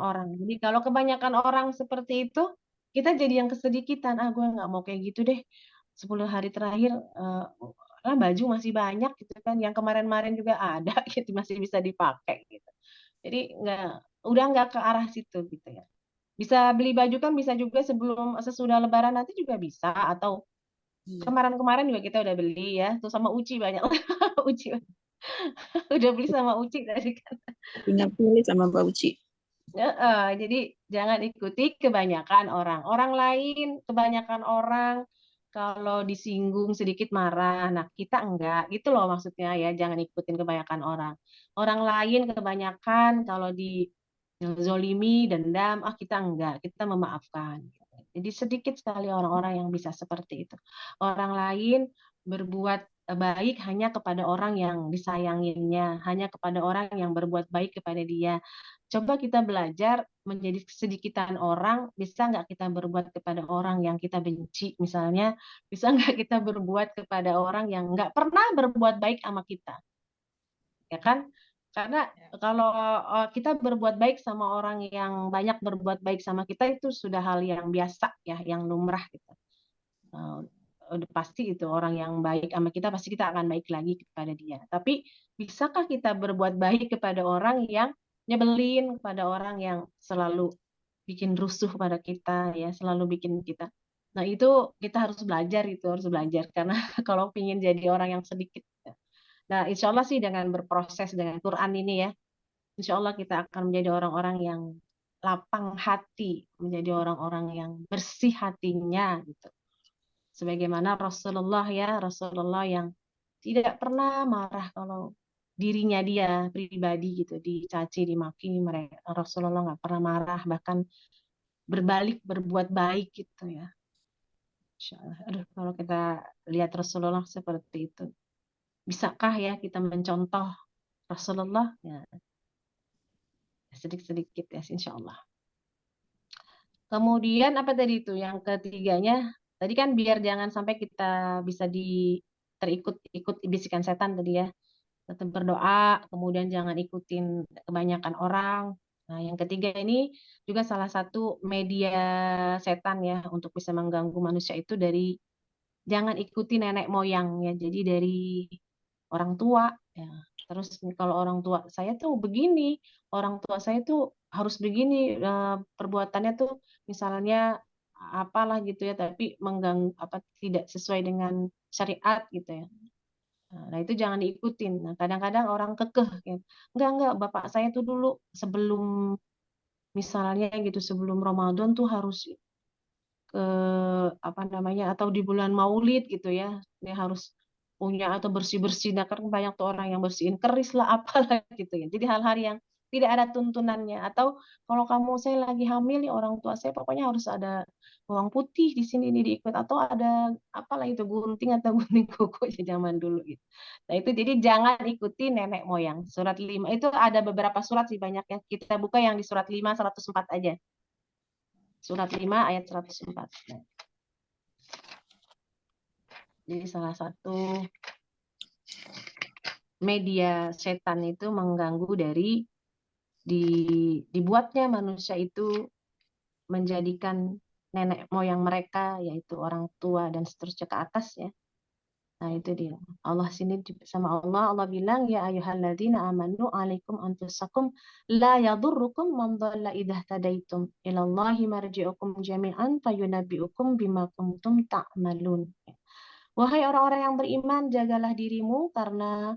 orang. Jadi kalau kebanyakan orang seperti itu, kita jadi yang kesedikitan. Gue nggak mau kayak gitu deh. 10 hari terakhir baju masih banyak gitu kan. Yang kemarin-kemarin juga ada gitu, masih bisa dipakai gitu. Jadi udah nggak ke arah situ gitu ya. Bisa beli baju kan bisa juga sesudah Lebaran nanti juga bisa, atau kemarin-kemarin juga kita udah beli ya. Tuh sama Uci banyak Uci udah beli sama Uci tadi kan. Tinggal pilih sama Mbak Uci. Jadi jangan ikuti kebanyakan orang. Orang lain, kebanyakan orang kalau disinggung sedikit marah. Nah, kita enggak. Gitu loh maksudnya ya. Jangan ikutin kebanyakan orang. Orang lain kebanyakan kalau dizolimi, dendam, kita enggak. Kita memaafkan. Jadi sedikit sekali orang-orang yang bisa seperti itu. Orang lain berbuat baik hanya kepada orang yang disayanginya, hanya kepada orang yang berbuat baik kepada dia. Coba kita belajar menjadi sedikitan orang, bisa nggak kita berbuat kepada orang yang kita benci misalnya, bisa nggak kita berbuat kepada orang yang nggak pernah berbuat baik sama kita, ya kan? Karena kalau kita berbuat baik sama orang yang banyak berbuat baik sama kita itu sudah hal yang biasa ya, yang lumrah gitu. Udah pasti itu orang yang baik sama kita, pasti kita akan baik lagi kepada dia. Tapi bisakah kita berbuat baik kepada orang yang nyebelin, kepada orang yang selalu bikin rusuh pada kita ya, selalu bikin kita. Nah, itu kita harus belajar, karena kalau ingin jadi orang yang sedikit. Nah, insya Allah sih dengan berproses dengan Quran ini ya, insya Allah kita akan menjadi orang-orang yang lapang hati, menjadi orang-orang yang bersih hatinya gitu. Sebagaimana Rasulullah yang tidak pernah marah kalau dirinya dia pribadi gitu dicaci, dimaki, Rasulullah nggak pernah marah, bahkan berbalik berbuat baik gitu ya. Insya Allah. Aduh, kalau kita lihat Rasulullah seperti itu, bisakah ya kita mencontoh Rasulullah? Ya, sedikit-sedikit ya, insya Allah. Kemudian apa tadi itu? Yang ketiganya, tadi kan biar jangan sampai kita bisa terikut-ikut bisikan setan tadi ya. Tetap berdoa, kemudian jangan ikutin kebanyakan orang. Nah, yang ketiga ini juga salah satu media setan ya untuk bisa mengganggu manusia itu dari jangan ikuti nenek moyang ya. Jadi dari orang tua ya. Terus kalau orang tua saya tuh begini, orang tua saya tuh harus begini, perbuatannya tuh misalnya apalah gitu ya, tapi mengganggu tidak sesuai dengan syariat gitu ya. Nah, itu jangan diikutin. Nah, kadang-kadang orang kekeh ya. Enggak, bapak saya tuh dulu sebelum misalnya gitu, sebelum Ramadan tuh harus ke atau di bulan Maulid gitu ya. Dia harus punya atau bersih-bersih. Nah, kan banyak tuh orang yang bersihin keris lah apalah gitu ya. Jadi hal-hal yang tidak ada tuntunannya. Atau kalau saya lagi hamil nih, orang tua saya pokoknya harus ada bawang putih di sini nih diikut, atau ada apalah itu gunting atau gunting kuku ya zaman dulu gitu. Nah, itu jadi jangan ikuti nenek moyang. Surat 5 itu ada beberapa surat sih banyak ya. Kita buka yang di surat 5 104 aja. Surat 5 ayat 104. Nah. Jadi salah satu media setan itu mengganggu dari dibuatnya manusia itu menjadikan nenek moyang mereka, yaitu orang tua dan seterusnya ke atas ya. Nah, itu dia. Allah sini sama Allah bilang ya ayyuhalladzina amanu alaikum anfusakum la yadurrukum man dhalla idza tadaitum ilallahi marji'ukum jami'an fayunabbi'ukum bima kuntum ta'malun. Wahai orang-orang yang beriman, jagalah dirimu karena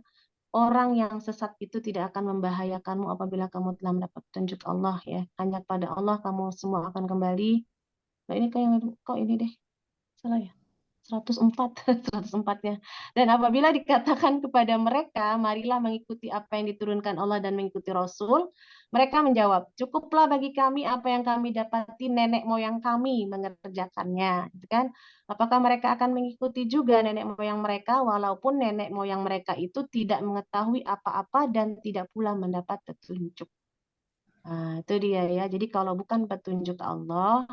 orang yang sesat itu tidak akan membahayakanmu apabila kamu telah mendapat petunjuk Allah ya. Hanya pada Allah kamu semua akan kembali. Nah, ini kok ini deh. salah ya? 104, 104-nya. Dan apabila dikatakan kepada mereka, marilah mengikuti apa yang diturunkan Allah dan mengikuti Rasul, mereka menjawab, cukuplah bagi kami apa yang kami dapati nenek moyang kami mengerjakannya. Gitu kan? Apakah mereka akan mengikuti juga nenek moyang mereka, walaupun nenek moyang mereka itu tidak mengetahui apa-apa dan tidak pula mendapat petunjuk. Nah, itu dia ya. Jadi kalau bukan petunjuk Allah,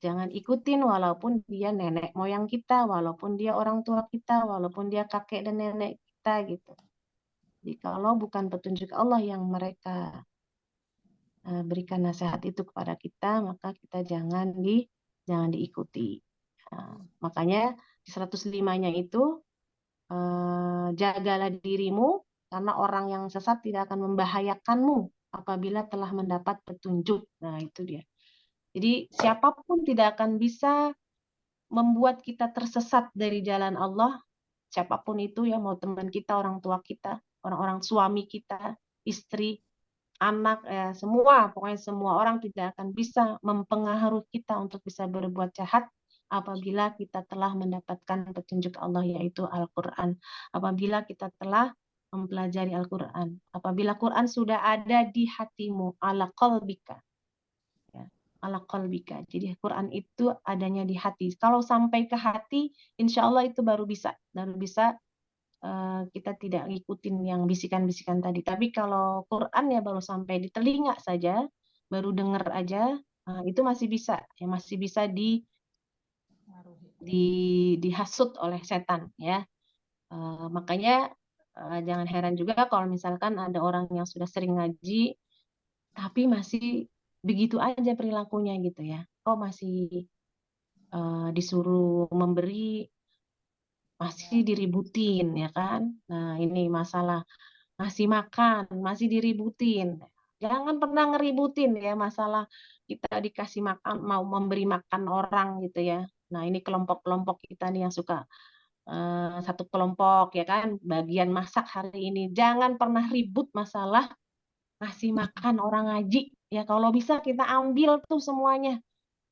jangan ikutin walaupun dia nenek moyang kita, walaupun dia orang tua kita, walaupun dia kakek dan nenek kita gitu. Jadi kalau bukan petunjuk Allah yang mereka berikan nasihat itu kepada kita, maka kita jangan diikuti. Makanya di 105-nya itu jagalah dirimu karena orang yang sesat tidak akan membahayakanmu apabila telah mendapat petunjuk. Nah, itu dia. Jadi siapapun tidak akan bisa membuat kita tersesat dari jalan Allah, siapapun itu ya, mau teman kita, orang tua kita, orang-orang suami kita, istri, anak, ya, semua, pokoknya semua orang tidak akan bisa mempengaruhi kita untuk bisa berbuat jahat apabila kita telah mendapatkan petunjuk Allah, yaitu Al-Quran. Apabila kita telah mempelajari Al-Quran. Apabila Quran sudah ada di hatimu, ala qalbika. Ala qalbika. Jadi Quran itu adanya di hati. Kalau sampai ke hati, insya Allah itu baru bisa kita tidak ngikutin yang bisikan-bisikan tadi. Tapi kalau Quran ya baru sampai di telinga saja, baru dengar aja, itu masih bisa, ya masih bisa dihasut oleh setan, ya. Makanya jangan heran juga kalau misalkan ada orang yang sudah sering ngaji, tapi masih begitu aja perilakunya gitu ya. Kok masih disuruh memberi, masih diributin ya kan. Nah ini masalah ngasih makan, masih diributin. Jangan pernah ngeributin ya masalah kita dikasih makan, mau memberi makan orang gitu ya. Nah ini kelompok-kelompok kita nih yang suka satu kelompok ya kan, bagian masak hari ini. Jangan pernah ribut masalah ngasih makan orang ngaji. Ya kalau bisa kita ambil tuh semuanya.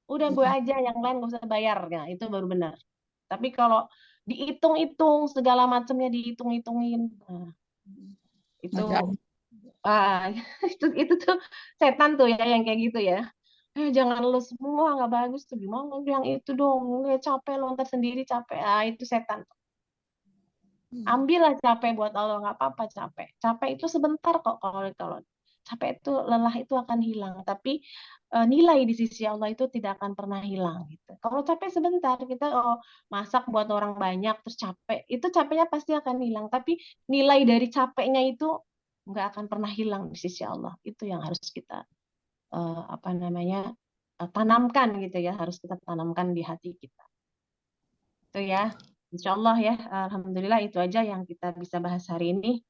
Udah gue aja, yang lain gak usah bayar. Ya, itu baru benar. Tapi kalau dihitung-hitung, segala macamnya dihitung-hitungin, itu itu tuh setan tuh ya yang kayak gitu ya. Jangan lu semua, nggak bagus tuh, gimana yang itu dong, capek lo ntar sendiri capek. Itu setan. Ambillah capek buat Allah, nggak apa-apa capek. Capek itu sebentar kok, kalau capek itu, lelah itu akan hilang. Tapi nilai di sisi Allah itu tidak akan pernah hilang. Gitu. Kalau capek sebentar, kita masak buat orang banyak terus capek, itu capeknya pasti akan hilang. Tapi nilai dari capeknya itu nggak akan pernah hilang di sisi Allah. Itu yang harus kita tanamkan gitu ya, harus kita tanamkan di hati kita. Itu ya. Insya Allah ya, alhamdulillah itu aja yang kita bisa bahas hari ini.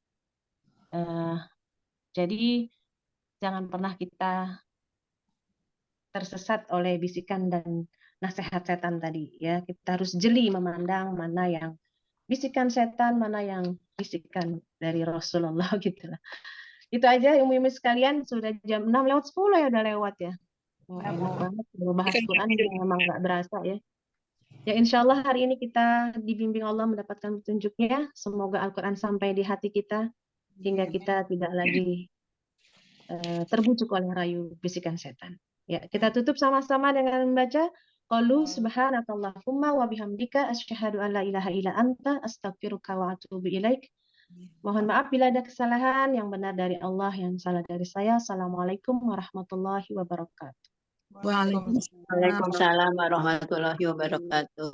Jadi jangan pernah kita tersesat oleh bisikan dan nasihat setan tadi ya. Kita harus jeli memandang mana yang bisikan setan, mana yang bisikan dari Rasulullah gitu lah. Itu aja ilmu-ilmu sekalian, sudah jam 6:10 ya, udah lewat ya. Enak banget bahas Quran yang memang nggak berasa ya. Ya insya Allah hari ini kita dibimbing Allah mendapatkan petunjuknya. Semoga Al-Quran sampai di hati kita hingga kita tidak lagi terbujuk oleh rayu bisikan setan. Ya, kita tutup sama-sama dengan membaca qalu subhanakallahumma wa bihamdika asyhadu an la ilaha illa anta astaghfiruka wa atubu ilaik. Mohon maaf bila ada kesalahan, yang benar dari Allah, yang salah dari saya. Assalamualaikum warahmatullahi wabarakatuh. Waalaikumsalam warahmatullahi wabarakatuh.